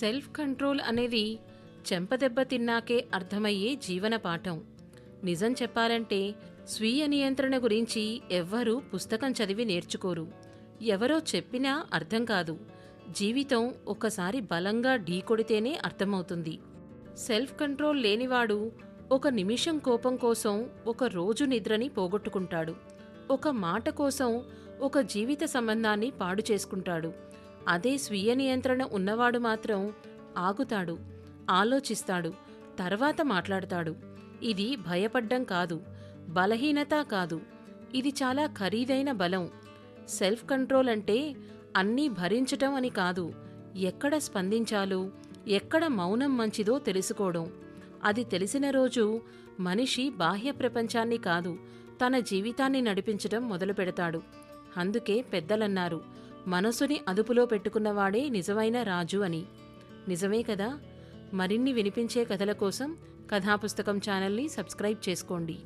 Self control అనేది చెంపదెబ్బ తిన్నాకే అర్థమయ్యే జీవన పాఠం. నిజం చెప్పాలంటే స్వీయ నియంత్రణ గురించి ఎవ్వరూ పుస్తకం చదివి నేర్చుకోరు. ఎవరో చెప్పినా అర్థం కాదు. జీవితం ఒక్కసారి బలంగా ఢీకొడితేనే అర్థమవుతుంది. సెల్ఫ్ కంట్రోల్ లేనివాడు ఒక నిమిషం కోపం కోసం ఒక రోజు నిద్రని పోగొట్టుకుంటాడు. ఒక మాట కోసం ఒక జీవిత సంబంధాన్ని పాడు చేసుకుంటాడు. అదే స్వీయ నియంత్రణ ఉన్నవాడు మాత్రం ఆగుతాడు, ఆలోచిస్తాడు, తర్వాత మాట్లాడతాడు. ఇది భయపడ్డం కాదు, బలహీనత కాదు, ఇది చాలా ఖరీదైన బలం. సెల్ఫ్ కంట్రోల్ అంటే అన్నీ భరించటం అని కాదు, ఎక్కడ స్పందించాలో, ఎక్కడ మౌనం మంచిదో తెలుసుకోవడం. అది తెలిసిన రోజు మనిషి బాహ్య ప్రపంచాన్ని కాదు, తన జీవితాన్ని నడిపించడం మొదలు పెడతాడు. అందుకే పెద్దలన్నారు, మనసుని అదుపులో పెట్టుకున్నవాడే నిజమైన రాజు అని. నిజమే కదా? మరిన్ని వినిపించే కథల కోసం కథాపుస్తకం ఛానల్ని సబ్స్క్రైబ్ చేసుకోండి.